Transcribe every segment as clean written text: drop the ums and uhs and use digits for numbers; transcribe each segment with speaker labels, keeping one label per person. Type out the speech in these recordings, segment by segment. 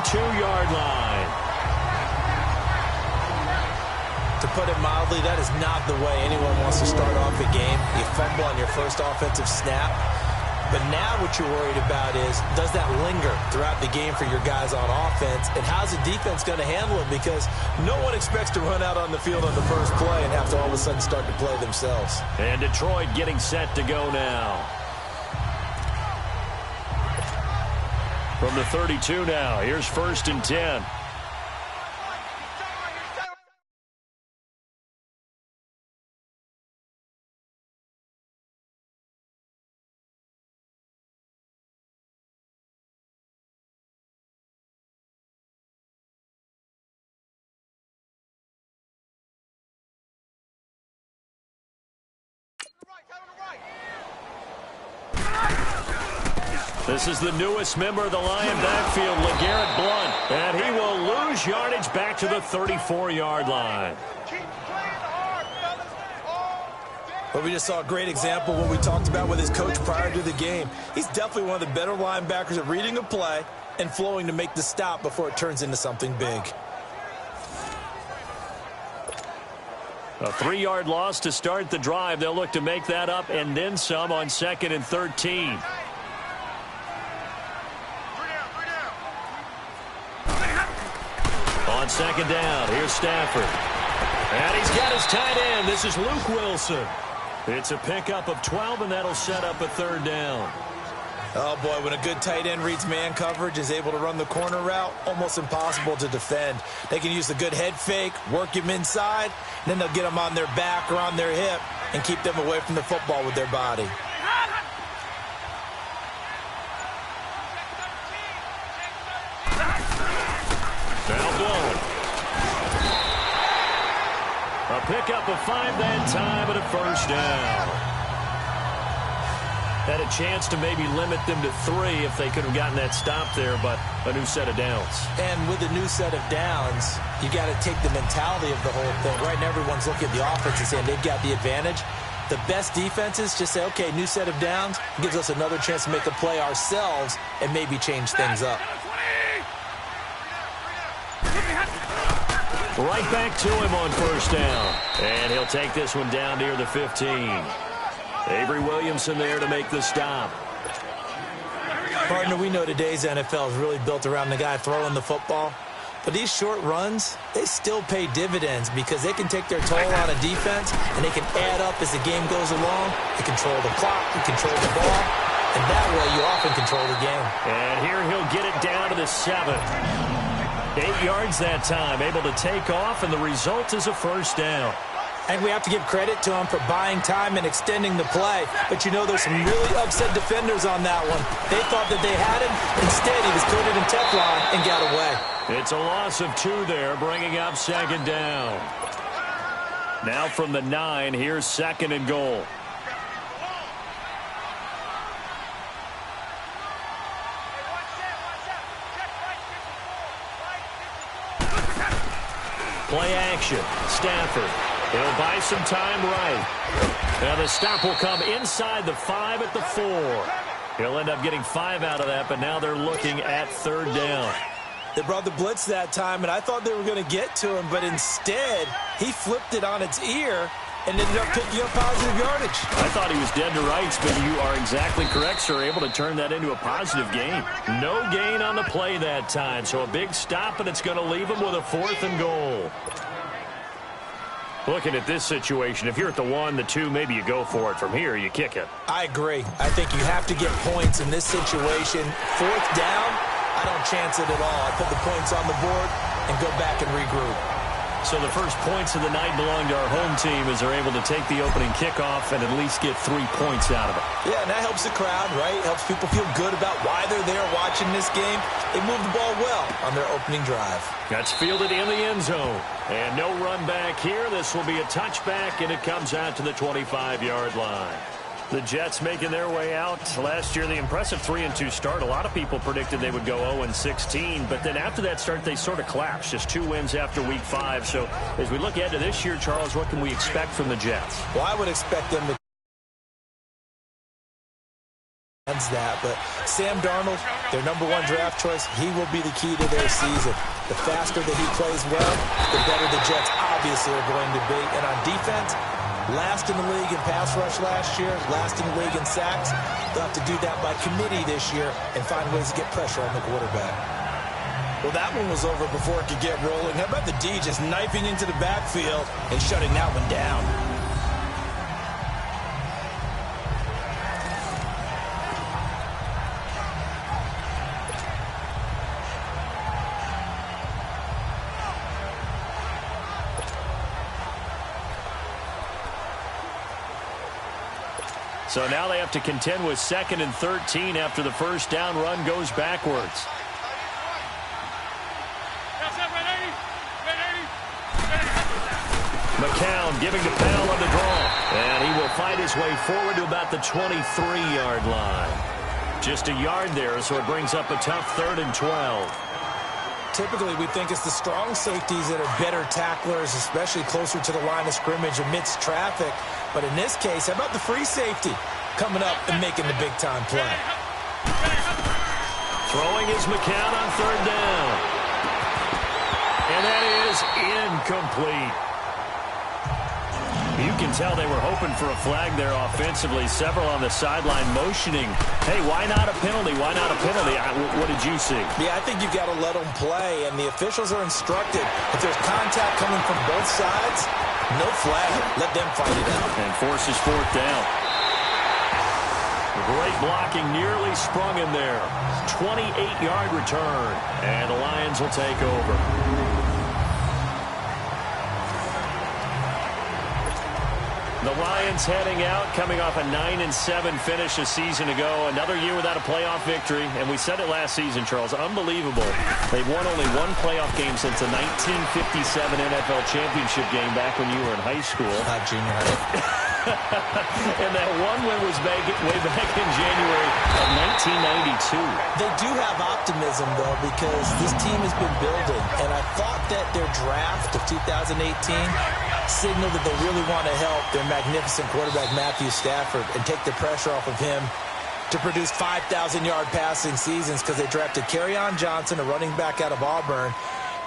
Speaker 1: 32-yard line.
Speaker 2: To put it mildly, that is not the way anyone wants to start off a game. You fumble on your first offensive snap. But now what you're worried about is, does that linger throughout the game for your guys on offense? And how's the defense going to handle it? Because no one expects to run out on the field on the first play and have to all of a sudden start to play themselves.
Speaker 1: And Detroit getting set to go now. From the 32 now, here's 1st and 10. This is the newest member of the Lion backfield, LeGarrette Blount. And he will lose yardage back to the 34-yard line.
Speaker 2: But we just saw a great example of what we talked about with his coach prior to the game. He's definitely one of the better linebackers at reading a play and flowing to make the stop before it turns into something big.
Speaker 1: A 3-yard loss to start the drive. They'll look to make that up and then some on 2nd and 13. On 2nd down, here's Stafford. And he's got his tight end. This is Luke Wilson. It's a pickup of 12, and that'll set up a 3rd down.
Speaker 2: Oh, boy, when a good tight end reads man coverage, is able to run the corner route, almost impossible to defend. They can use the good head fake, work him inside, and then they'll get him on their back or on their hip and keep them away from the football with their body.
Speaker 1: Now blown. A pickup of 5 that time and a 1st down. Had a chance to maybe limit them to 3 if they could have gotten that stop there, but a new set of downs.
Speaker 2: And with a new set of downs, you got to take the mentality of the whole thing. Right now, everyone's looking at the offense and saying they've got the advantage. The best defenses just say, okay, new set of downs, gives us another chance to make a play ourselves and maybe change things up.
Speaker 1: Right back to him on 1st down. And he'll take this one down near the 15. Avery Williamson there to make the stop.
Speaker 2: Partner, we know today's NFL is really built around the guy throwing the football. But these short runs, they still pay dividends because they can take their toll on a defense and they can add up as the game goes along. They control the clock, they control the ball, and that way you often control the game.
Speaker 1: And here he'll get it down to the 7. 8 yards that time, able to take off, and the result is a 1st down.
Speaker 2: And we have to give credit to him for buying time and extending the play. But you know there's some really upset defenders on that one. They thought that they had him. Instead, he was coated in Teflon and got away.
Speaker 1: It's a loss of 2 there, bringing up 2nd down. Now from the 9, here's 2nd and goal. Play action. Stafford. He'll buy some time right. Now the stop will come inside the 5 at the 4. He'll end up getting 5 out of that, but now they're looking at 3rd down.
Speaker 2: They brought the blitz that time, and I thought they were going to get to him, but instead he flipped it on its ear and ended up picking up positive yardage.
Speaker 1: I thought he was dead to rights, but you are exactly correct, sir. Able to turn that into a positive gain. No gain on the play that time, so a big stop, and it's going to leave him with a 4th and goal. Looking at this situation, if you're at the 1, the 2, maybe you go for it. From here, you kick it.
Speaker 2: I agree. I think you have to get points in this situation. 4th down, I don't chance it at all. I put the points on the board and go back and regroup.
Speaker 1: So the first points of the night belong to our home team as they're able to take the opening kickoff and at least get 3 points out of it.
Speaker 2: Yeah, and that helps the crowd, right? Helps people feel good about why they're there watching this game. They move the ball well on their opening drive.
Speaker 1: That's fielded in the end zone. And no run back here. This will be a touchback, and it comes out to the 25-yard line. The Jets making their way out. Last year, the impressive 3-2 start. A lot of people predicted they would go 0-16, but then after that start, they sort of collapsed. Just 2 wins after Week 5. So as we look ahead to this year, Charles, what can we expect from the Jets?
Speaker 2: Well, I would expect them to that, but Sam Darnold, their #1 draft choice, he will be the key to their season. The faster that he plays well, the better the Jets obviously are going to be. And on defense, last in the league in pass rush last year, last in the league in sacks. They'll have to do that by committee this year and find ways to get pressure on the quarterback. Well, that one was over before it could get rolling. How about the D just knifing into the backfield and shutting that one down?
Speaker 1: So now they have to contend with 2nd and 13 after the first down run goes backwards. McCown giving to Bell on the draw. And he will fight his way forward to about the 23-yard line. Just a yard there, so it brings up a tough 3rd and 12.
Speaker 2: Typically, we think it's the strong safeties that are better tacklers, especially closer to the line of scrimmage amidst traffic. But in this case, how about the free safety coming up and making the big-time play?
Speaker 1: Throwing is McCown on 3rd down. And that is incomplete. You can tell they were hoping for a flag there offensively. Several on the sideline motioning, hey, why not a penalty? Why not a penalty? What did you see?
Speaker 2: Yeah, I think you've got to let them play, and the officials are instructed. If there's contact coming from both sides, no flag. Let them fight it out.
Speaker 1: And forces 4th down. Great blocking, nearly sprung in there. 28-yard return, and the Lions will take over. The Lions heading out, coming off a 9-7 finish a season ago. Another year without a playoff victory. And we said it last season, Charles, unbelievable. They've won only one playoff game since the 1957 NFL championship game back when you were in high school.
Speaker 2: Not junior high.
Speaker 1: And that one win was way back in January of 1992.
Speaker 2: They do have optimism, though, because this team has been building. And I thought that their draft of 2018 signaled that they really want to help their magnificent quarterback, Matthew Stafford, and take the pressure off of him to produce 5,000-yard passing seasons, because they drafted Kerryon Johnson, a running back out of Auburn,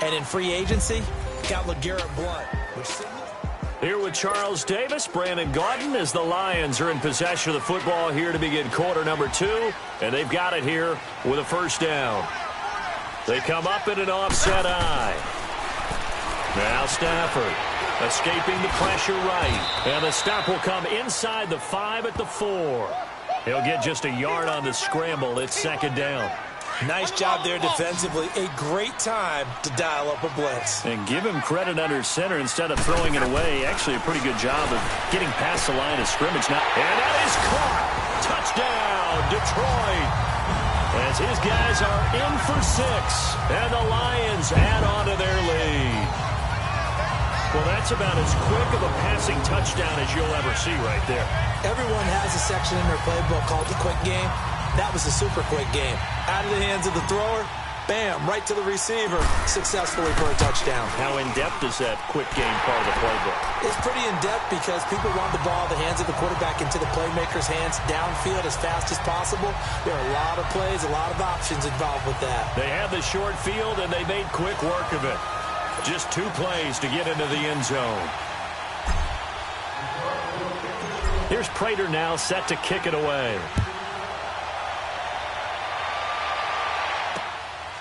Speaker 2: and in free agency, got LeGarrette Blount, which signaled...
Speaker 1: Here with Charles Davis, Brandon Gaudin, as the Lions are in possession of the football here to begin quarter number 2. And they've got it here with a first down. They come up in an offset eye. Now Stafford escaping the pressure right. And the stop will come inside the 5 at the 4. He'll get just a yard on the scramble. It's 2nd down.
Speaker 2: Nice job there defensively. A great time to dial up a blitz.
Speaker 1: And give him credit under center instead of throwing it away. Actually, a pretty good job of getting past the line of scrimmage now. And that is caught. Touchdown, Detroit. As his guys are in for 6. And the Lions add on to their lead. Well, that's about as quick of a passing touchdown as you'll ever see right there.
Speaker 2: Everyone has a section in their playbook called the quick game. That was a super quick game. Out of the hands of the thrower, bam, right to the receiver, successfully for a touchdown.
Speaker 1: How in-depth is that quick game part of the playbook?
Speaker 2: It's pretty in-depth because people want the ball in the hands of the quarterback into the playmaker's hands downfield as fast as possible. There are a lot of plays, a lot of options involved with that.
Speaker 1: They have the short field, and they made quick work of it. Just 2 plays to get into the end zone. Here's Prater now set to kick it away.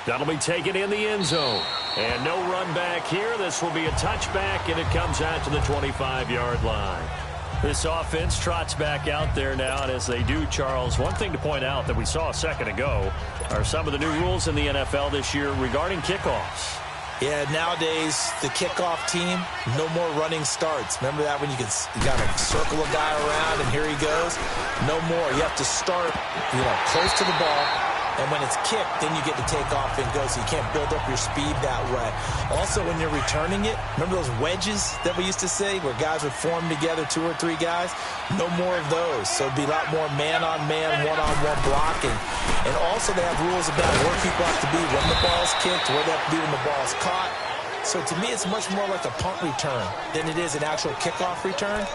Speaker 1: That'll be taken in the end zone. And no run back here. This will be a touchback, and it comes out to the 25-yard line. This offense trots back out there now, and as they do, Charles, one thing to point out that we saw a second ago are some of the new rules in the NFL this year regarding kickoffs.
Speaker 2: Yeah, nowadays, the kickoff team, no more running starts. Remember that when you got to circle a guy around and here he goes? No more. You have to start, close to the ball. And when it's kicked, then you get to take off and go, so you can't build up your speed that way. Also, when you're returning it, remember those wedges that we used to say where guys would form together, 2 or 3 guys? No more of those. So it'd be a lot more man-on-man, one-on-one blocking. And also they have rules about where people have to be when the ball's kicked, where they have to be when the ball's caught. So to me, it's much more like a punt return than it is an actual kickoff return.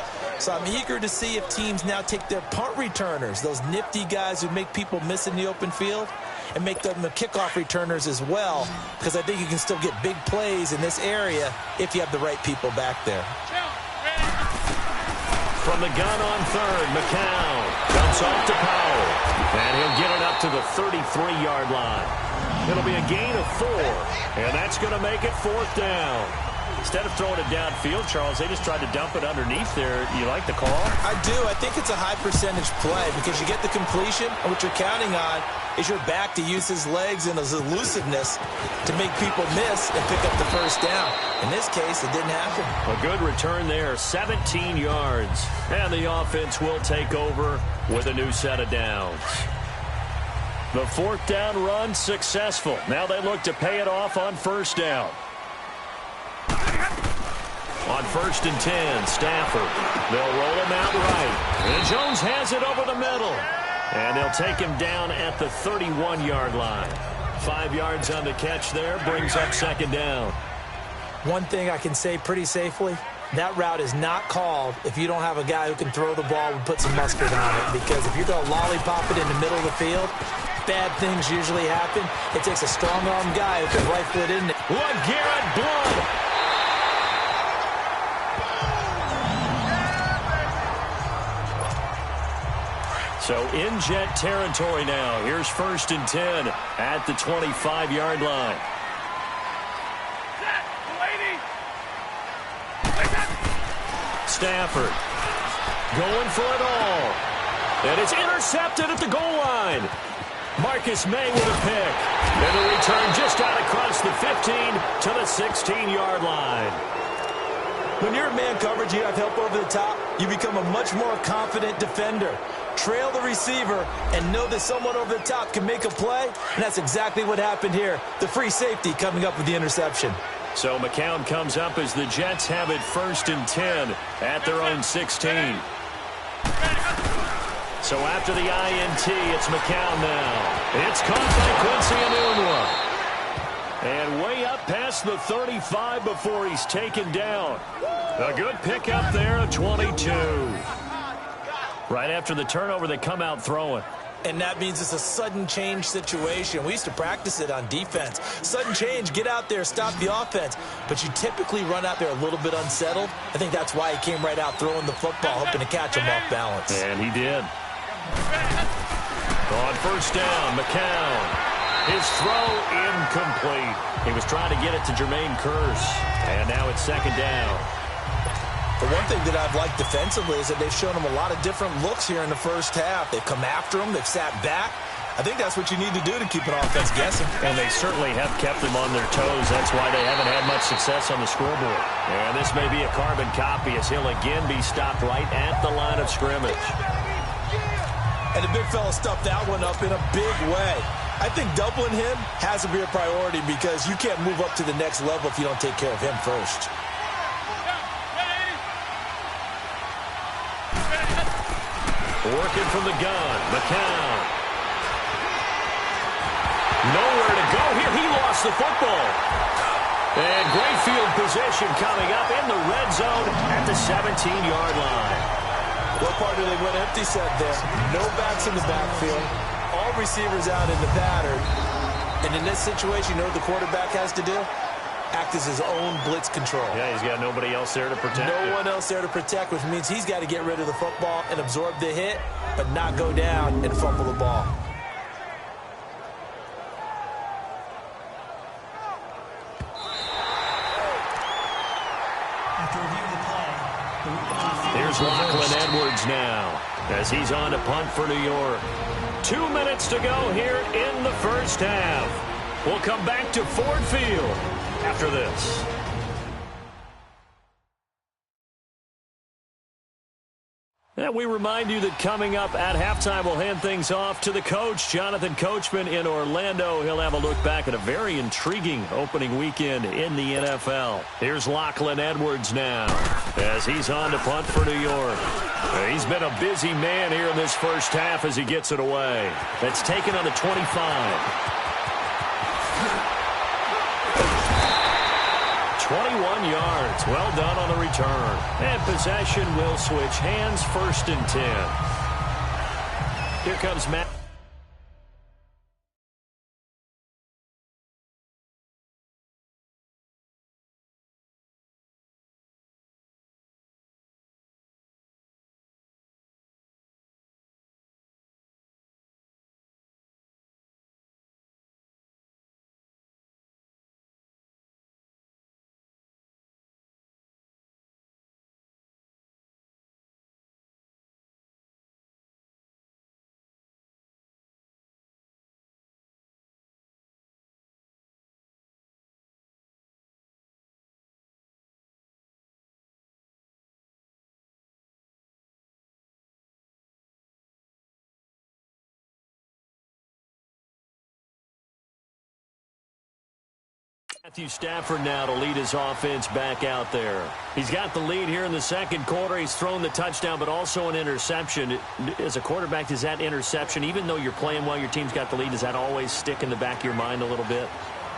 Speaker 2: So I'm eager to see if teams now take their punt returners, those nifty guys who make people miss in the open field, and make them the kickoff returners as well, because I think you can still get big plays in this area if you have the right people back there.
Speaker 1: From the gun on third, McCown jumps off to Powell, and he'll get it up to the 33-yard line. It'll be a gain of 4, and that's going to make it 4th down. Instead of throwing it downfield, Charles, they just tried to dump it underneath there. You like the call?
Speaker 2: I do. I think it's a high percentage play because you get the completion, and what you're counting on is your back to use his legs and his elusiveness to make people miss and pick up the first down. In this case, it didn't happen.
Speaker 1: A good return there, 17 yards. And the offense will take over with a new set of downs. The 4th down run successful. Now they look to pay it off on 1st down. On 1st and 10, Stafford. They'll roll him out right. And Jones has it over the middle. And they'll take him down at the 31-yard line. 5 yards on the catch there, brings up 2nd down.
Speaker 2: One thing I can say pretty safely, that route is not called if you don't have a guy who can throw the ball and put some mustard on it. Because if you're going to lollipop it in the middle of the field, bad things usually happen. It takes a strong-arm guy who can rifle it in there.
Speaker 1: LeGarrette Blount. So in Jet territory now. Here's 1st and 10 at the 25-yard line. Stafford going for it all. And it's intercepted at the goal line. Marcus May with a pick. And a return just out across the 15 to the 16-yard line.
Speaker 2: When you're in man coverage, you have help over the top, you become a much more confident defender. Trail the receiver and know that someone over the top can make a play, and that's exactly what happened here. The free safety coming up with the interception.
Speaker 1: So McCown comes up as the Jets have it 1st and 10 at their own 16. So after the INT, it's McCown now. It's caught by Quincy Enunwa. And way up past the 35 before he's taken down. A good pickup there at 22. Right after the turnover, they come out throwing.
Speaker 2: And that means it's a sudden change situation. We used to practice it on defense. Sudden change, get out there, stop the offense. But you typically run out there a little bit unsettled. I think that's why he came right out throwing the football, hoping to catch him off balance.
Speaker 1: And he did. On 1st down, McCown. His throw incomplete. He was trying to get it to Jermaine Kearse. And now it's 2nd down.
Speaker 2: The one thing that I've liked defensively is that they've shown him a lot of different looks here in the first half. They've come after him. They've sat back. I think that's what you need to do to keep an offense guessing.
Speaker 1: And they certainly have kept them on their toes. That's why they haven't had much success on the scoreboard. And this may be a carbon copy as he'll again be stopped right at the line of scrimmage.
Speaker 2: And the big fella stuffed that one up in a big way. I think doubling him has to be a priority because you can't move up to the next level if you don't take care of him first.
Speaker 1: Working from the gun, McCown. Nowhere to go here. He lost the football. And great field position coming up in the red zone at the 17-yard line.
Speaker 2: What part do they went empty set there? No backs in the backfield. All receivers out in the pattern. And in this situation, you know what the quarterback has to do? Act as his own blitz control.
Speaker 1: Yeah, he's got nobody else there to protect.
Speaker 2: No one else there to protect, which means he's got to get rid of the football and absorb the hit, but not go down and fumble the ball.
Speaker 1: Here's Lachlan Edwards now as he's on to punt for New York. 2 minutes to go here in the first half. We'll come back to Ford Field after this. And we remind you that coming up at halftime, we'll hand things off to the coach, Jonathan Coachman in Orlando. He'll have a look back at a very intriguing opening weekend in the NFL. Here's Lachlan Edwards now as he's on to punt for New York. He's been a busy man here in this first half as he gets it away. That's taken on the 25. 21 yards. Well done on the return. And possession will switch hands, 1st and 10. Here comes Matt. Matthew Stafford now to lead his offense back out there. He's got the lead here in the 2nd quarter. He's thrown the touchdown, but also an interception. As a quarterback, does that interception, even though you're playing well, your team's got the lead, does that always stick in the back of your mind a little bit?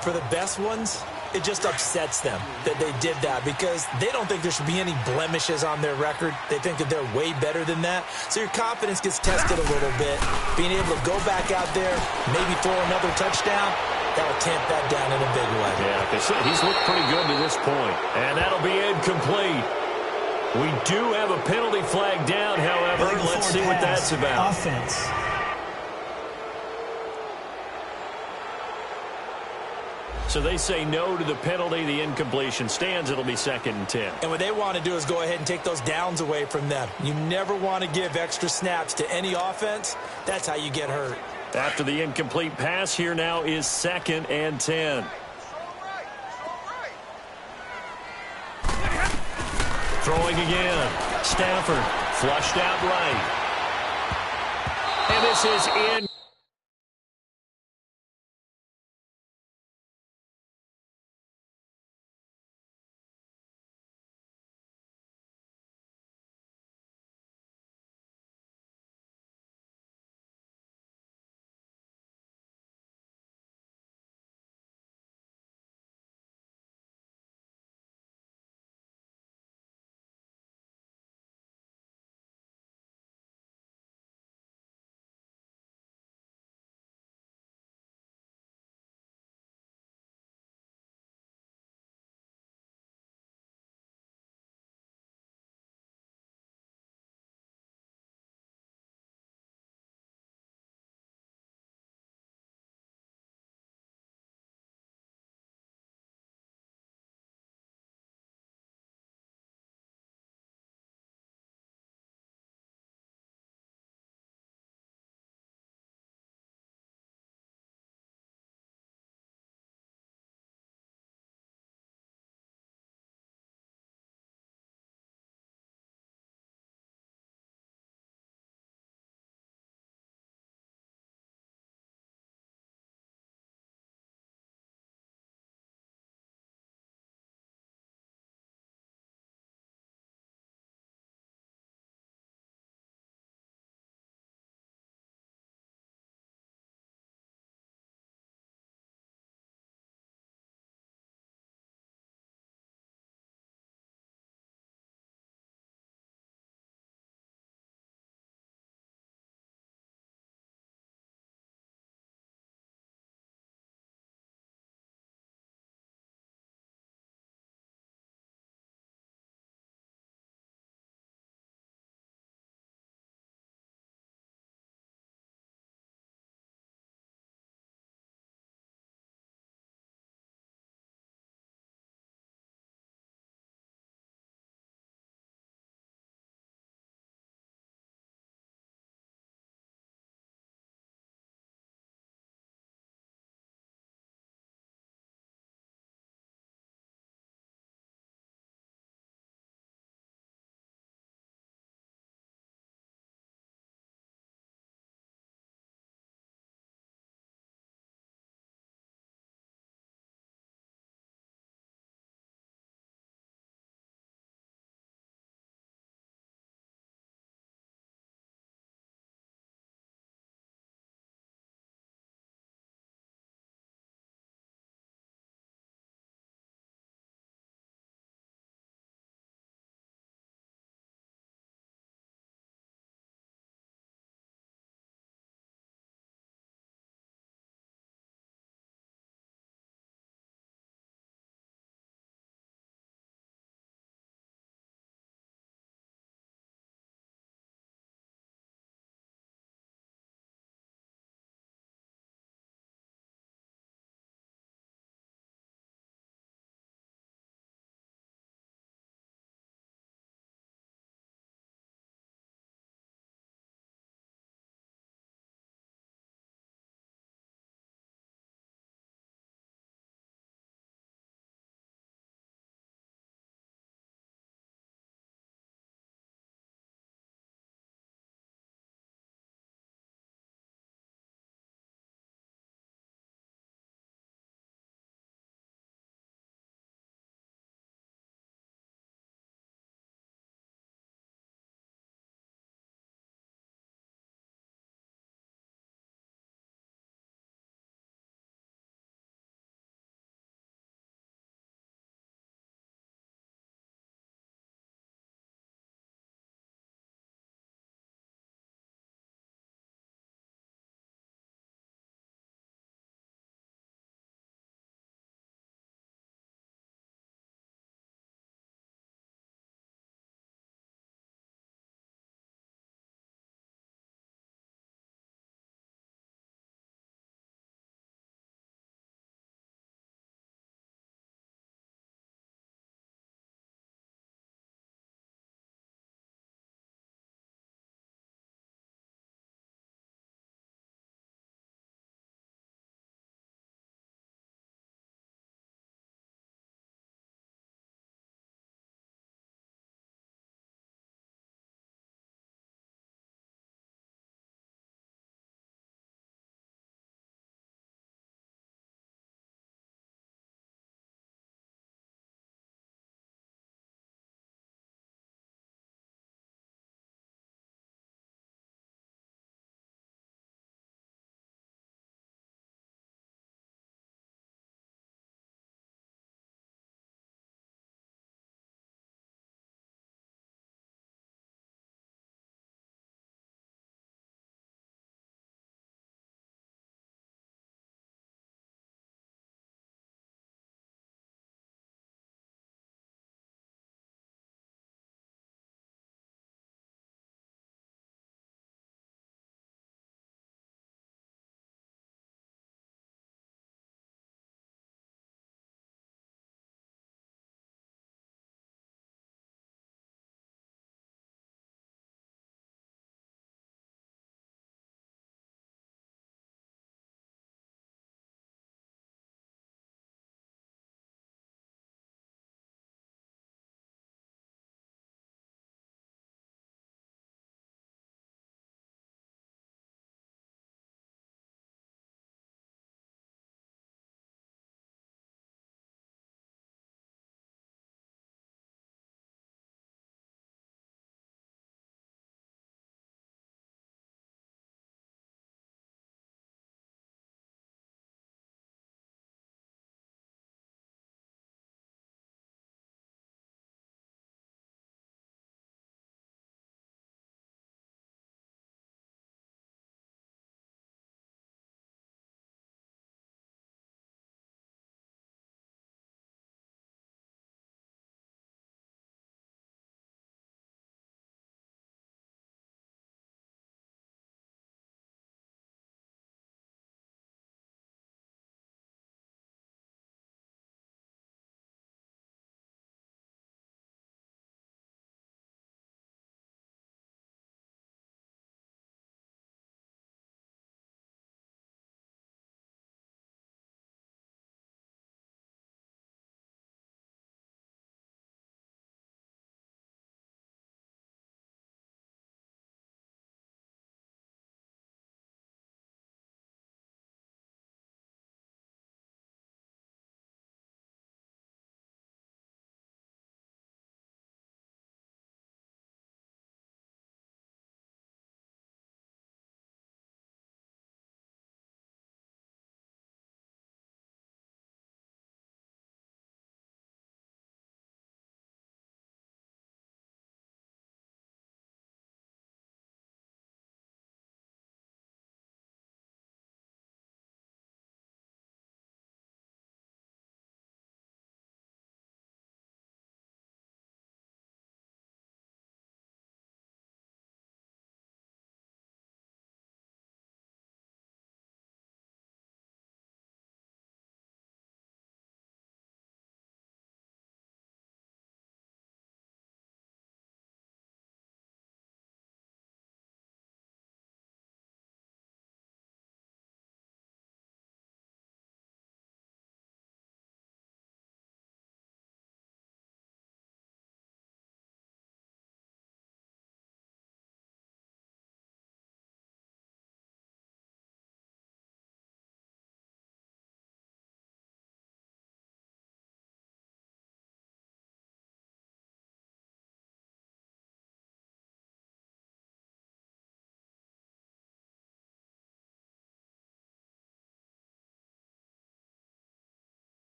Speaker 2: For the best ones, it just upsets them that they did that because they don't think there should be any blemishes on their record. They think that they're way better than that. So your confidence gets tested a little bit. Being able to go back out there, maybe throw another touchdown, that'll tamp that down in a big way.
Speaker 1: Yeah, he's looked pretty good to this point. And that'll be incomplete. We do have a penalty flag down, however. Let's see what that's about.
Speaker 3: Offense.
Speaker 1: So they say no to the penalty. The incompletion stands. It'll be 2nd and 10.
Speaker 2: And what they want to do is go ahead and take those downs away from them. You never want to give extra snaps to any offense. That's how you get hurt.
Speaker 1: After the incomplete pass, here now is 2nd and 10. Throwing again. Stafford flushed out right. And this is in.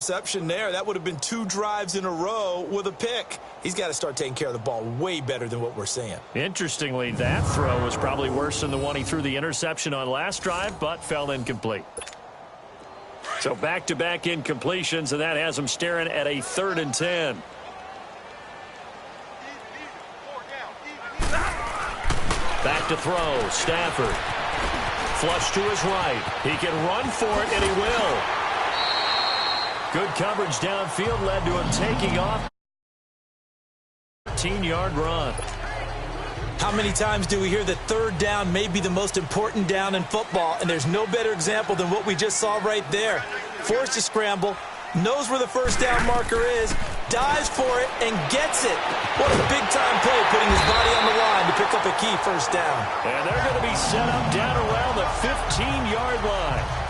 Speaker 2: interception there. That would have been 2 drives in a row with a pick. He's got to start taking care of the ball way better than what we're seeing.
Speaker 1: Interestingly, that throw was probably worse than the one he threw the interception on last drive, but fell incomplete. So back-to-back incompletions, and that has him staring at a 3rd and 10. Back to throw. Stafford. Flush to his right. He can run for it, and he will. Good coverage downfield led to him taking off. 15-yard run.
Speaker 2: How many times do we hear that 3rd down may be the most important down in football, and there's no better example than what we just saw right there. Forced to scramble, knows where the 1st down marker is, dives for it, and gets it. What a big-time play, putting his body on the line to pick up a key 1st down.
Speaker 1: And they're going to be set up down around the 15-yard line.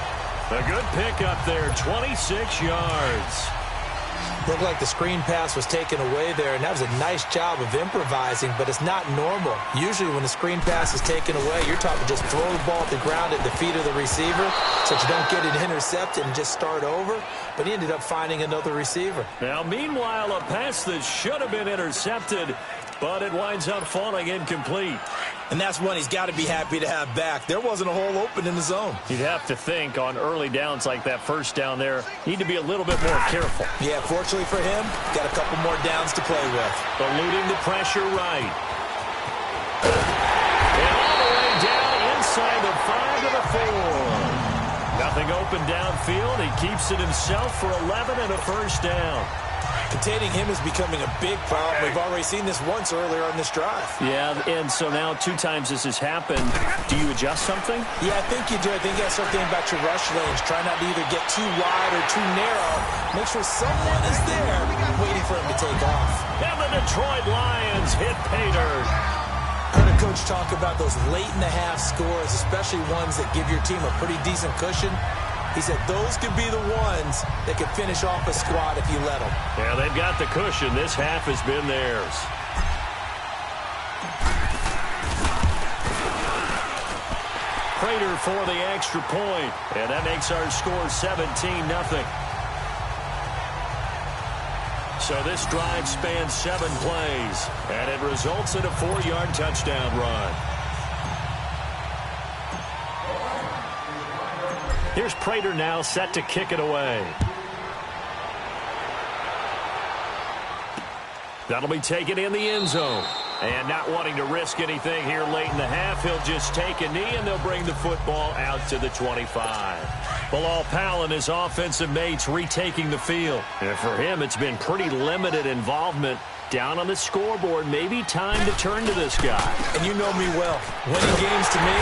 Speaker 1: A good pickup there, 26 yards.
Speaker 2: Looked like the screen pass was taken away there, and that was a nice job of improvising, but it's not normal. Usually when the screen pass is taken away, you're taught to just throw the ball at the ground at the feet of the receiver so that you don't get it intercepted and just start over, but he ended up finding another receiver.
Speaker 1: Now, meanwhile, a pass that should have been intercepted, but it winds up falling incomplete.
Speaker 2: And that's one he's got to be happy to have back. There wasn't a hole open in the zone.
Speaker 1: You'd have to think on early downs like that 1st down there, need to be a little bit more careful.
Speaker 2: Yeah, fortunately for him, got a couple more downs to play with.
Speaker 1: Eluding the pressure right. And all the way down inside the 5 to the 4. Nothing open downfield. He keeps it himself for 11 and a 1st down.
Speaker 2: Containing him is becoming a big problem. We've already seen this once earlier on this drive.
Speaker 1: Yeah, and so now 2 times this has happened. Do you adjust something?
Speaker 2: Yeah, I think you do. I think you got to start thinking about your rush lanes. Try not to either get too wide or too narrow. Make sure someone is there waiting for him to take off.
Speaker 1: And the Detroit Lions hit pay dirt.
Speaker 2: Heard a coach talk about those late-in-the-half scores, especially ones that give your team a pretty decent cushion. He said those could be the ones that could finish off a squad if you let them.
Speaker 1: Yeah, they've got the cushion. This half has been theirs. Prater for the extra point, and that makes our score 17-0. So this drive spans 7 plays, and it results in a 4-yard touchdown run. Here's Prater now set to kick it away. That'll be taken in the end zone. And not wanting to risk anything here late in the half, he'll just take a knee and they'll bring the football out to the 25. Bilal Powell and his offensive mates retaking the field. And for him, it's been pretty limited involvement. Down on the scoreboard, maybe time to turn to this guy.
Speaker 2: And you know me well. Winning games to me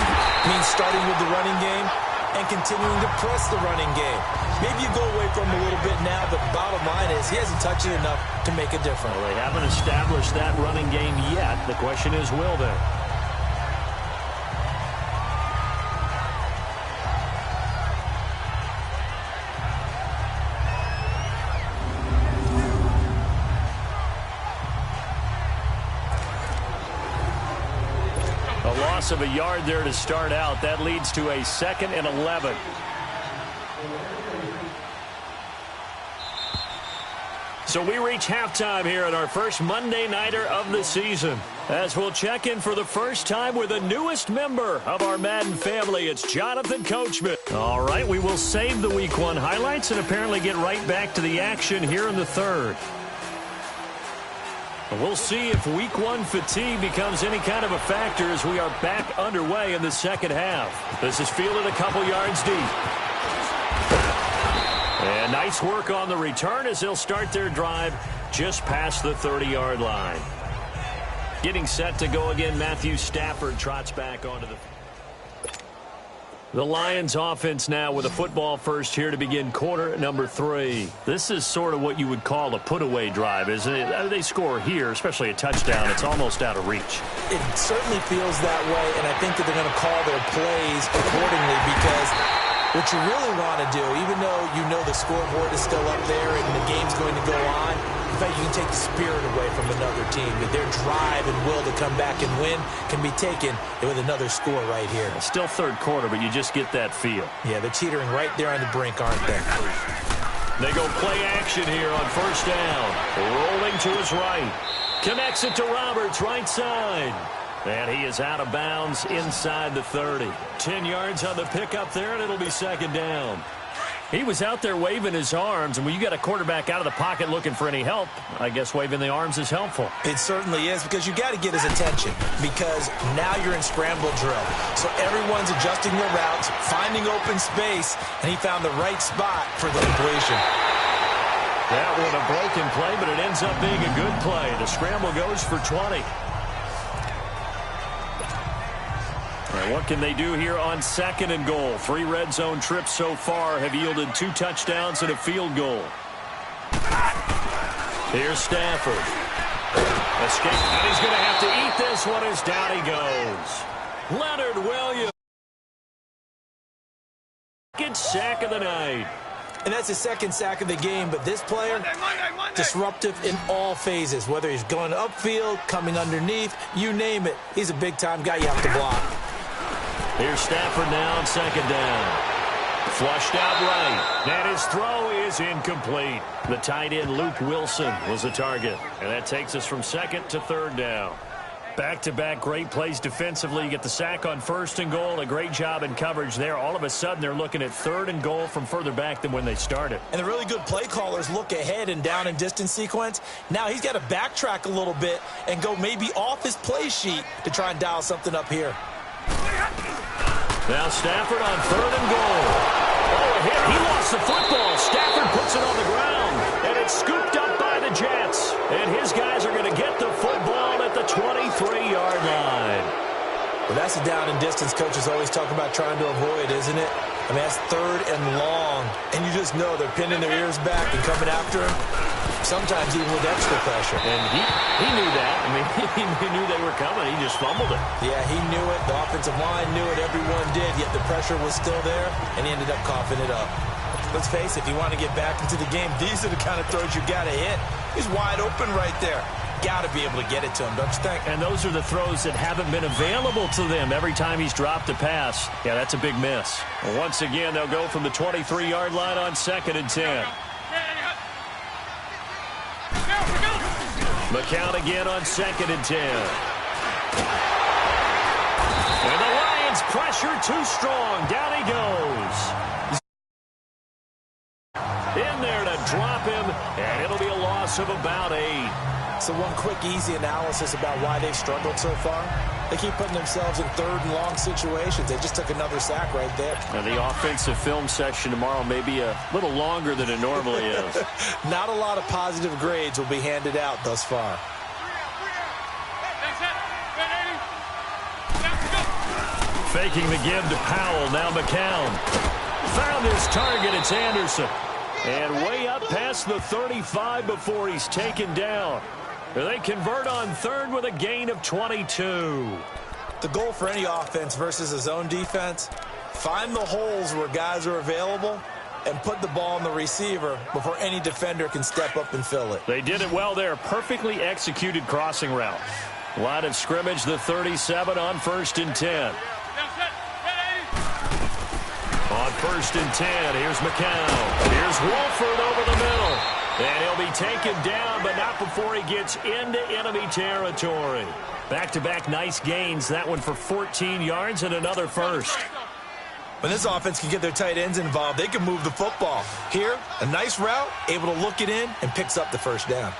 Speaker 2: means starting with the running game and continuing to press the running game. Maybe you go away from him a little bit now, but bottom line is he hasn't touched it enough to make a difference.
Speaker 1: Well, they haven't established that running game yet. The question is, will they? Loss of a yard there to start out. That leads to a 2nd and 11. So we reach halftime here at our first Monday Nighter of the season. As we'll check in for the first time with the newest member of our Madden family, it's Jonathan Coachman. All right, we will save the Week 1 highlights and apparently get right back to the action here in the 3rd. We'll see if Week 1 fatigue becomes any kind of a factor as we are back underway in the 2nd half. This is fielded a couple yards deep. And nice work on the return as they'll start their drive just past the 30-yard line. Getting set to go again, Matthew Stafford trots back onto the... The Lions offense now with a football first here to begin quarter number 3. This is sort of what you would call a put-away drive, isn't it? They score here, especially a touchdown. It's almost out of reach.
Speaker 2: It certainly feels that way, and I think that they're going to call their plays accordingly because what you really want to do, even though you know the scoreboard is still up there and the game's going to go on, in fact, you can take the spirit away from another team. Their drive and will to come back and win can be taken with another score right here.
Speaker 1: Still 3rd quarter, but you just get that feel.
Speaker 2: Yeah, they're teetering right there on the brink, aren't they?
Speaker 1: They go play action here on first down. Rolling to his right. Connects it to Roberts, right side. And he is out of bounds inside the 30. 10 yards on the pickup there, and it'll be second down. He was out there waving his arms, and when you got a quarterback out of the pocket looking for any help, I guess waving the arms is helpful.
Speaker 2: It certainly is, because you got to get his attention, because now you're in scramble drill. So everyone's adjusting their routes, finding open space, and he found the right spot for the completion.
Speaker 1: That was a broken play, but it ends up being a good play. The scramble goes for 20. And what can they do here on second and goal? 3 red zone trips so far have yielded 2 touchdowns and a field goal. Here's Stafford. Escape, and he's going to have to eat this one as down he goes. Leonard Williams. Second sack of the night.
Speaker 2: And that's his second sack of the game, but this player, disruptive in all phases, whether he's going upfield, coming underneath, you name it. He's a big-time guy you have to block.
Speaker 1: Here's Stafford now on second down. Flushed out right. And his throw is incomplete. The tight end, Luke Wilson, was the target. And that takes us from second to third down. Back-to-back great plays defensively. You get the sack on first and goal. A great job in coverage there. All of a sudden, they're looking at third and goal from further back than when they started.
Speaker 2: And the really good play callers look ahead and down and distance sequence. Now he's got to backtrack a little bit and go maybe off his play sheet to try and dial something up here.
Speaker 1: Now Stafford on third and goal. Oh, a hit. He lost the football. Stafford puts it on the ground, and it's scooped up by the Jets. And his guys are going to get the football at the 23-yard line.
Speaker 2: Well, that's a down and distance coaches always talk about trying to avoid, isn't it? I mean, that's third and long, and you just know they're pinning their ears back and coming after him, sometimes even with extra pressure.
Speaker 1: And he knew that. I mean, he knew they were coming. He just fumbled it.
Speaker 2: Yeah, he knew it. The offensive line knew it. Everyone did, yet the pressure was still there, and he ended up coughing it up. Let's face it, if you want to get back into the game, these are the kind of throws you got to hit. He's wide open right there. Got to be able to get it to him, don't you think?
Speaker 1: And those are the throws that haven't been available to them every time he's dropped a pass. Yeah, that's a big miss. Well, once again, they'll go from the 23-yard line on second and 10. McCown again on second and 10. And the Lions pressure too strong. Down he goes. In there to drop him, and it'll be a loss of about 8.
Speaker 2: So one quick, easy analysis about why they've struggled so far. They keep putting themselves in third and long situations. They just took another sack right there.
Speaker 1: Now the offensive film section tomorrow may be a little longer than it normally is.
Speaker 2: Not a lot of positive grades will be handed out thus far.
Speaker 1: Faking the give to Powell. Now McCown. Found his target. It's Anderson. And way up past the 35 before he's taken down. They convert on third with a gain of 22.
Speaker 2: The goal for any offense versus a zone defense, find the holes where guys are available and put the ball on the receiver before any defender can step up and fill it.
Speaker 1: They did it well there. Perfectly executed crossing route. Line of scrimmage, the 37 on first and 10. On first and 10, here's McCown. Here's Wolford over the middle. And he'll be taken down, but not before he gets into enemy territory. Back-to-back nice gains. That one for 14 yards and another first.
Speaker 2: When this offense can get their tight ends involved, they can move the football. Here, a nice route, able to look it in, and picks up the first down.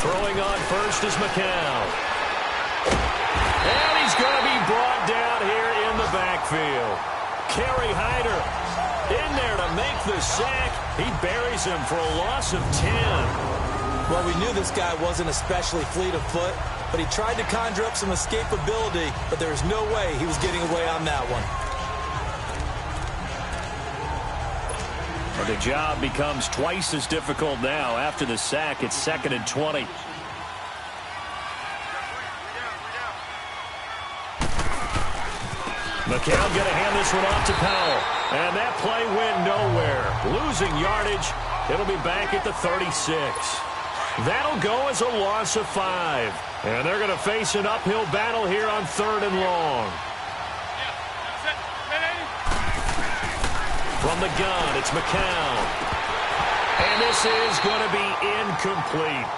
Speaker 1: Throwing on first is McCown. And he's going to be brought down here in the backfield. Kerry Hyder in there to make the sack. He buries him for a loss of 10.
Speaker 2: Well, we knew this guy wasn't especially fleet of foot, but he tried to conjure up some escapability, but there's no way he was getting away on that one.
Speaker 1: And the job becomes twice as difficult now. After the sack, it's second and 20. McCown going to hand this one off to Powell. And that play went nowhere. Losing yardage. It'll be back at the 36. That'll go as a loss of 5. And they're going to face an uphill battle here on third and long. From the gun, it's McCown. And this is going to be incomplete.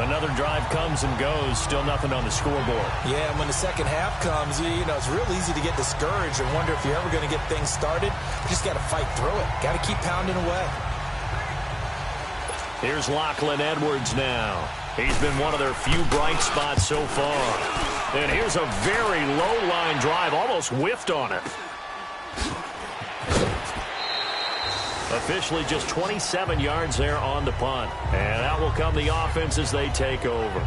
Speaker 1: Another drive comes and goes. Still nothing on the scoreboard.
Speaker 2: Yeah, and when the second half comes, you know, it's real easy to get discouraged and wonder if you're ever going to get things started. You just got to fight through it. Got to keep pounding away.
Speaker 1: Here's Lachlan Edwards now. He's been one of their few bright spots so far. And here's a very low-line drive. Almost whiffed on it. Officially just 27 yards there on the punt. And out will come the offense as they take over.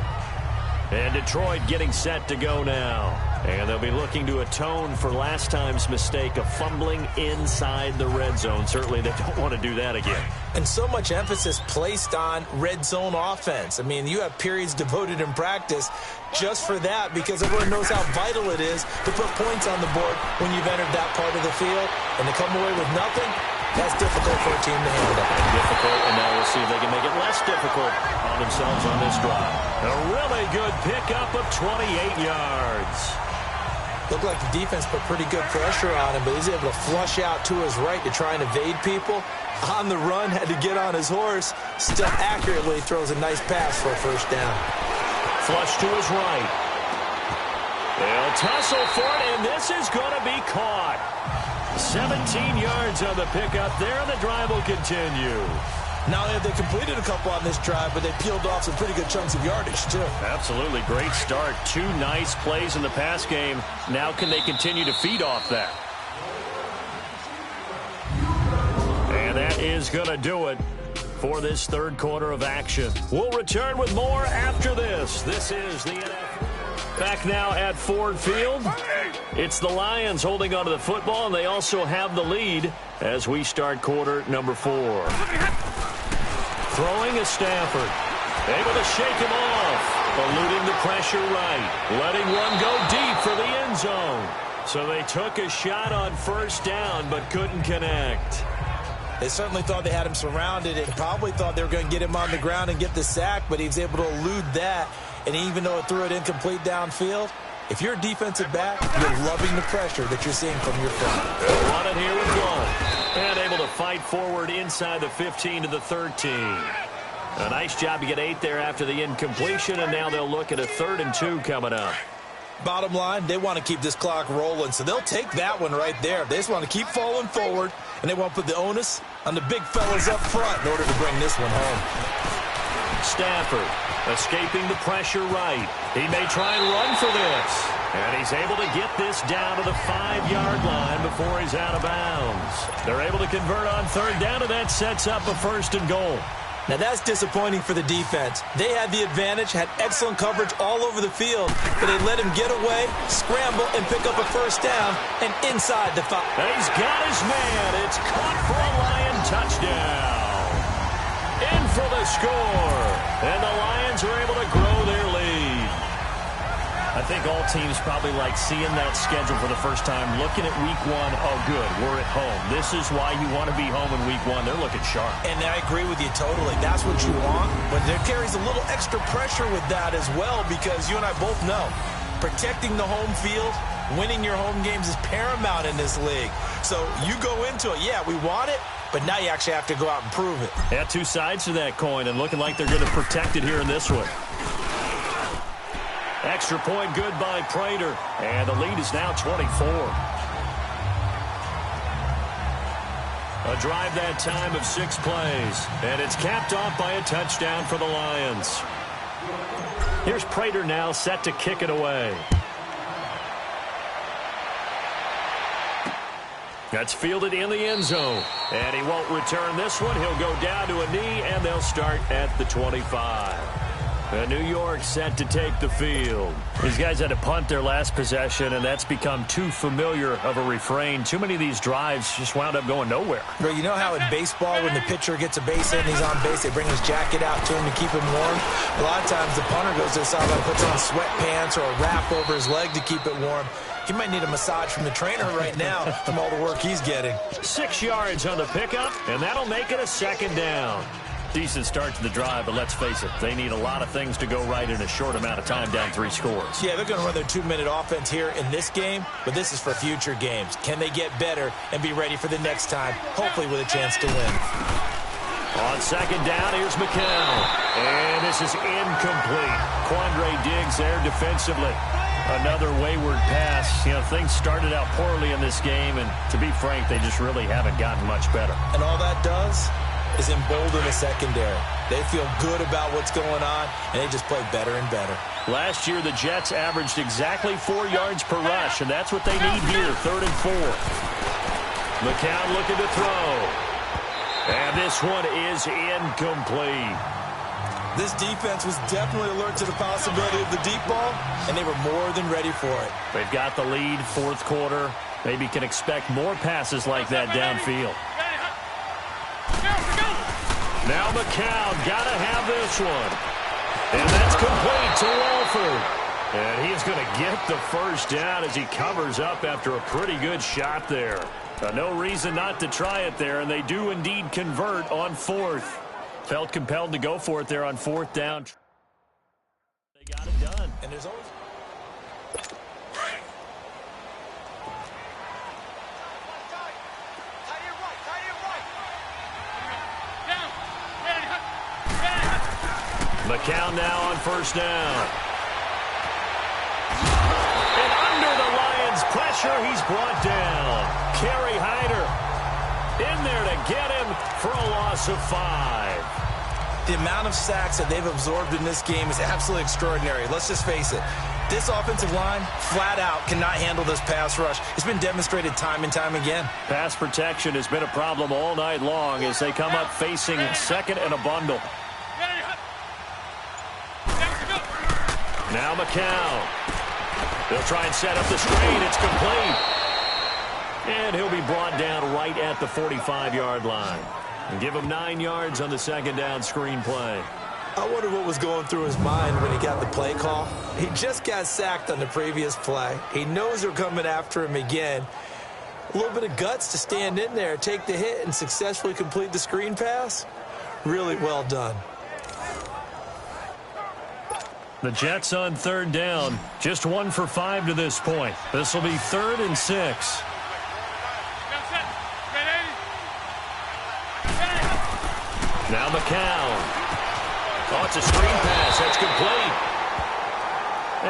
Speaker 1: And Detroit getting set to go now. And they'll be looking to atone for last time's mistake of fumbling inside the red zone. Certainly they don't want to do that again.
Speaker 2: And so much emphasis placed on red zone offense. I mean, you have periods devoted in practice just for that because everyone knows how vital it is to put points on the board when you've entered that part of the field. And to come away with nothing, that's difficult for a team to handle.
Speaker 1: Difficult, and now we'll see if they can make it less difficult on themselves on this drive. A really good pickup of 28 yards.
Speaker 2: Looked like the defense put pretty good pressure on him, but he's able to flush out to his right to try and evade people. On the run, had to get on his horse. Still accurately throws a nice pass for a first down.
Speaker 1: Flush to his right. They'll tussle for it, and this is going to be caught. 17 yards on the pickup there, and the drive will continue.
Speaker 2: Not only have they completed a couple on this drive, but they peeled off some pretty good chunks of yardage, too.
Speaker 1: Absolutely. Great start. Two nice plays in the pass game. Now can they continue to feed off that? And that is going to do it for this third quarter of action. We'll return with more after this. This is the NFL. Back now at Ford Field. It's the Lions holding onto the football, and they also have the lead as we start quarter number 4. Throwing is Stafford. Able to shake him off. Eluding the pressure right. Letting one go deep for the end zone. So they took a shot on first down but couldn't connect.
Speaker 2: They certainly thought they had him surrounded and probably thought they were going to get him on the ground and get the sack, but he was able to elude that. And even though it threw it incomplete downfield, if you're a defensive back, you're loving the pressure that you're seeing from your front.
Speaker 1: They'll run it here with one. And able to fight forward inside the 15 to the 13. A nice job to get 8 there after the incompletion, and now they'll look at a 3rd and 2 coming up.
Speaker 2: Bottom line, they want to keep this clock rolling, so they'll take that one right there. They just want to keep falling forward, and they want to put the onus on the big fellas up front in order to bring this one home.
Speaker 1: Stafford escaping the pressure right. He may try and run for this. And he's able to get this down to the 5-yard line before he's out of bounds. They're able to convert on 3rd down, and that sets up a 1st and goal.
Speaker 2: Now that's disappointing for the defense. They had the advantage, had excellent coverage all over the field, but they let him get away, scramble, and pick up a 1st down, and inside the 5.
Speaker 1: And he's got his man. It's caught for a Lion touchdown. In for the score. And the Lions are able to grow their lead. I think all teams probably like seeing that schedule for the first time, looking at week 1. Oh, good, we're at home. This is why you want to be home in week 1. They're looking sharp.
Speaker 2: And I agree with you totally. That's what you want. But there carries a little extra pressure with that as well, because you and I both know protecting the home field, winning your home games is paramount in this league. So you go into it, yeah, we want it, but now you actually have to go out and prove it.
Speaker 1: Yeah, two sides to that coin, and looking like they're going to protect it here in this one. Extra point good by Prater, and the lead is now 24. A drive that time of 6 plays, and it's capped off by a touchdown for the Lions. Here's Prater now set to kick it away. That's fielded in the end zone, and he won't return this one. He'll go down to a knee, and they'll start at the 25. New York set to take the field. These guys had to punt their last possession, and that's become too familiar of a refrain. Too many of these drives just wound up going nowhere.
Speaker 2: Bro, you know how in baseball when the pitcher gets a base hit and he's on base, they bring his jacket out to him to keep him warm? A lot of times the punter goes to the sideline, puts on sweatpants or a wrap over his leg to keep it warm. He might need a massage from the trainer right now from all the work he's getting.
Speaker 1: 6 yards on the pickup, and that'll make it a 2nd down. Decent start to the drive, but let's face it, they need a lot of things to go right in a short amount of time, down 3 scores.
Speaker 2: Yeah, they're going to run their 2-minute offense here in this game, but this is for future games. Can they get better and be ready for the next time, hopefully with a chance to win?
Speaker 1: On second down, here's McCown. And this is incomplete. Quandre Diggs there defensively. Another wayward pass. You know, things started out poorly in this game, and to be frank, they just really haven't gotten much better.
Speaker 2: And all that does is embolden the secondary. They feel good about what's going on, and they just play better and better.
Speaker 1: Last year, the Jets averaged exactly 4 yards per rush, and that's what they need here, 3rd and 4. McCown looking to throw. And this one is incomplete.
Speaker 2: This defense was definitely alert to the possibility of the deep ball, and they were more than ready for it.
Speaker 1: They've got the lead, 4th quarter. Maybe can expect more passes like that downfield. Now McCown got to have this one. And that's complete to Walford. And he's going to get the first down as he covers up after a pretty good shot there. No reason not to try it there, and they do indeed convert on 4th. Felt compelled to go for it there on 4th down. They got it done.
Speaker 2: And there's always...
Speaker 1: McCown now on 1st down. And under the Lions' pressure, he's brought down. Kerry Hyder in there to get him for a loss of 5.
Speaker 2: The amount of sacks that they've absorbed in this game is absolutely extraordinary. Let's just face it. This offensive line, flat out, cannot handle this pass rush. It's been demonstrated time and time again.
Speaker 1: Pass protection has been a problem all night long as they come up facing 2nd and a bundle. Now McCown. They'll try and set up the screen. It's complete. And he'll be brought down right at the 45-yard line. And give him 9 yards on the 2nd down screen play.
Speaker 2: I wonder what was going through his mind when he got the play call. He just got sacked on the previous play. He knows they're coming after him again. A little bit of guts to stand in there, take the hit, and successfully complete the screen pass. Really well done.
Speaker 1: The Jets on 3rd down. Just 1 for 5 to this point. This will be 3rd and 6. Now McCown. Oh, it's a screen pass. That's complete.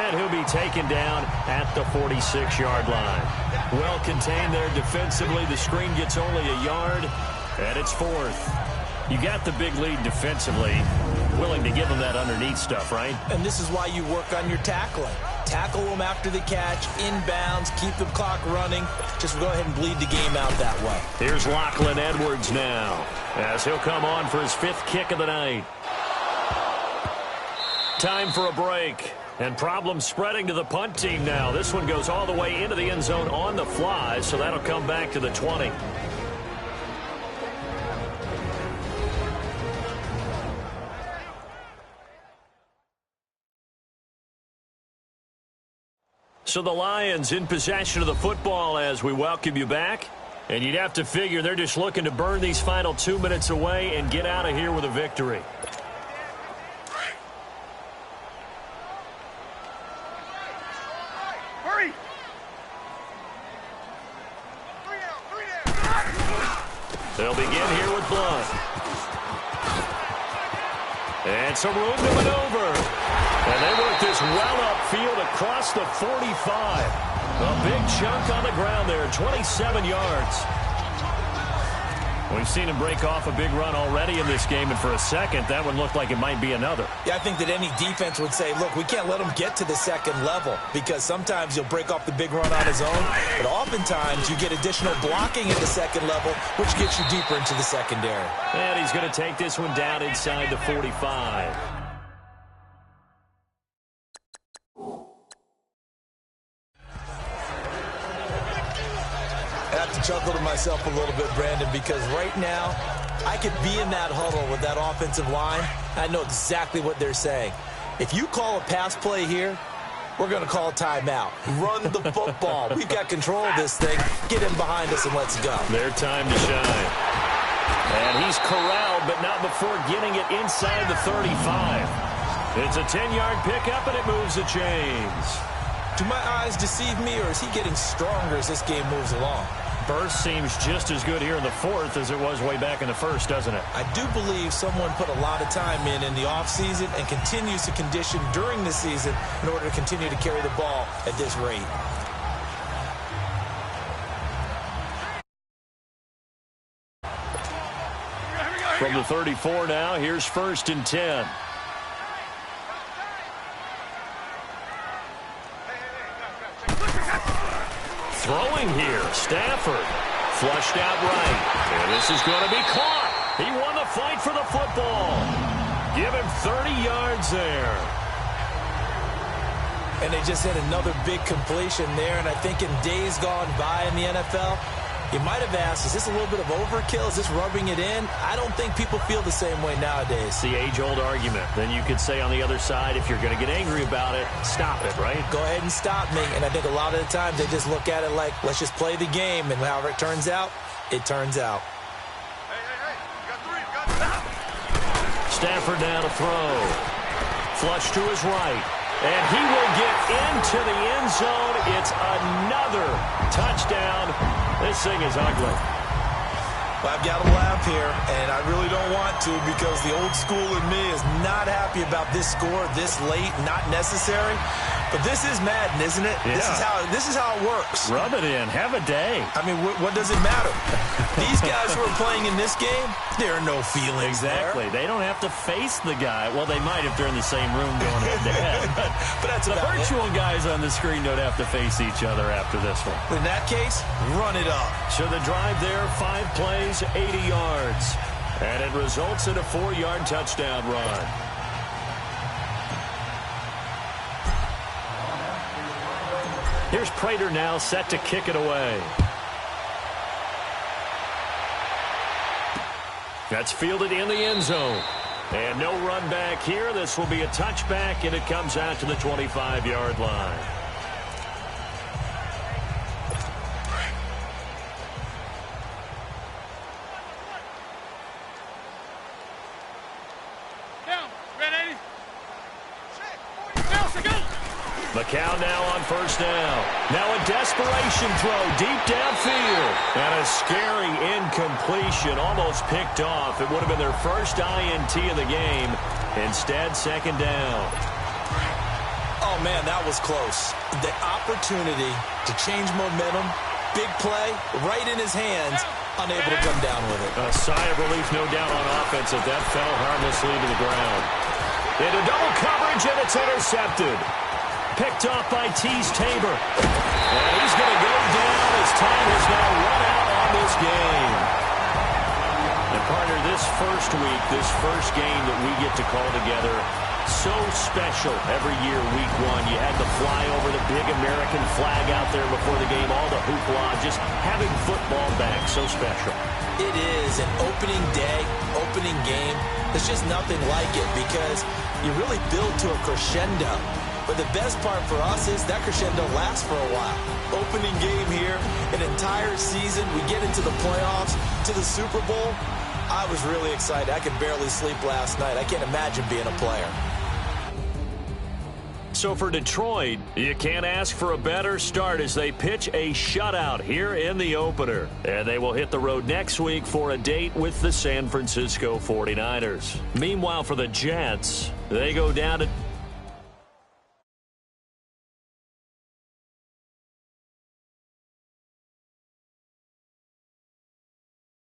Speaker 1: And he'll be taken down at the 46-yard line. Well contained there defensively. The screen gets only a yard, and it's 4th. You got the big lead defensively. Willing to give him that underneath stuff, right?
Speaker 2: And this is why you work on your tackling. Tackle them after the catch, inbounds, keep the clock running. Just go ahead and bleed the game out that way.
Speaker 1: Here's Lachlan Edwards now, as he'll come on for his 5th kick of the night. Time for a break. And problems spreading to the punt team now. This one goes all the way into the end zone on the fly, so that'll come back to the 20. So the Lions in possession of the football as we welcome you back. And you'd have to figure they're just looking to burn these final 2 minutes away and get out of here with a victory.
Speaker 3: Hurry!
Speaker 1: They'll begin here with Blunt. And some room to maneuver. And they work this well upfield across the 45. A big chunk on the ground there, 27 yards. We've seen him break off a big run already in this game, and for a second, that one looked like it might be another.
Speaker 2: Yeah, I think that any defense would say, look, we can't let him get to the 2nd level because sometimes he'll break off the big run on his own, but oftentimes you get additional blocking at the 2nd level, which gets you deeper into the secondary.
Speaker 1: And he's going to take this one down inside the 45.
Speaker 2: I have to chuckle to myself a little bit, Brandon, because right now I could be in that huddle with that offensive line. I know exactly what they're saying. If you call a pass play here, we're going to call a timeout. Run the football. We've got control of this thing. Get in behind us and let's go.
Speaker 1: Their time to shine. And he's corralled, but not before getting it inside the 35. It's a 10-yard pickup, and it moves the chains.
Speaker 2: Do my eyes deceive me, or is he getting stronger as this game moves along?
Speaker 1: Burst seems just as good here in the fourth as it was way back in the first, doesn't it?
Speaker 2: I do believe someone put a lot of time in the offseason and continues to condition during the season in order to continue to carry the ball at this rate.
Speaker 1: From the 34 now, here's 1st and 10. Throwing here, Stafford. Flushed out right. And this is going to be caught. He won the fight for the football. Give him 30 yards there.
Speaker 2: And they just had another big completion there. And I think in days gone by in the NFL, you might have asked, is this a little bit of overkill? Is this rubbing it in? I don't think people feel the same way nowadays.
Speaker 1: It's the age-old argument. Then you could say on the other side, if you're going to get angry about it, stop it, right?
Speaker 2: Go ahead and stop me. And I think a lot of the times they just look at it like, let's just play the game. And however it turns out, it turns out.
Speaker 3: Hey, you got three.
Speaker 1: Stafford now to throw. Flush to his right. And he will get into the end zone. It's another touchdown. This thing is ugly.
Speaker 2: Well, I've got to laugh here, and I really don't want to because the old school in me is not happy about this score this late, not necessary. But this is Madden, isn't it?
Speaker 1: Yeah.
Speaker 2: This is how it works.
Speaker 1: Rub it in. Have a day.
Speaker 2: I mean, what does it matter? These guys who are playing in this game, there are no feelings
Speaker 1: Exactly.
Speaker 2: there.
Speaker 1: They don't have to face the guy. Well, they might if they're in the same room going head-to-head.
Speaker 2: But that's
Speaker 1: the
Speaker 2: about
Speaker 1: virtual guys on the screen don't have to face each other after this one.
Speaker 2: In that case, run it up.
Speaker 1: So the drive there, 5 plays, 80 yards. And it results in a 4-yard touchdown run. Here's Prater now set to kick it away. That's fielded in the end zone. And no run back here. This will be a touchback, and it comes out to the 25-yard line. McCown now on 1st down. Now a desperation throw deep downfield. And a scary incompletion, almost picked off. It would have been their first INT of the game. Instead, 2nd down.
Speaker 2: Oh, man, that was close. The opportunity to change momentum, big play, right in his hands, unable to come down with it.
Speaker 1: A sigh of relief, no doubt, on offense as that fell harmlessly to the ground. Into double coverage, and it's intercepted. Picked off by Tease Tabor. And he's going to go down as time has now run out on this game. And partner, this first week, this first game that we get to call together, so special every year, week 1. You had the fly over the big American flag out there before the game, all the hoopla, just having football back, so special.
Speaker 2: It is an opening day, opening game. There's just nothing like it because you really build to a crescendo. But the best part for us is that crescendo lasts for a while. Opening game here, an entire season. We get into the playoffs, to the Super Bowl. I was really excited. I could barely sleep last night. I can't imagine being a player.
Speaker 1: So for Detroit, you can't ask for a better start as they pitch a shutout here in the opener. And they will hit the road next week for a date with the San Francisco 49ers. Meanwhile, for the Jets, they go down to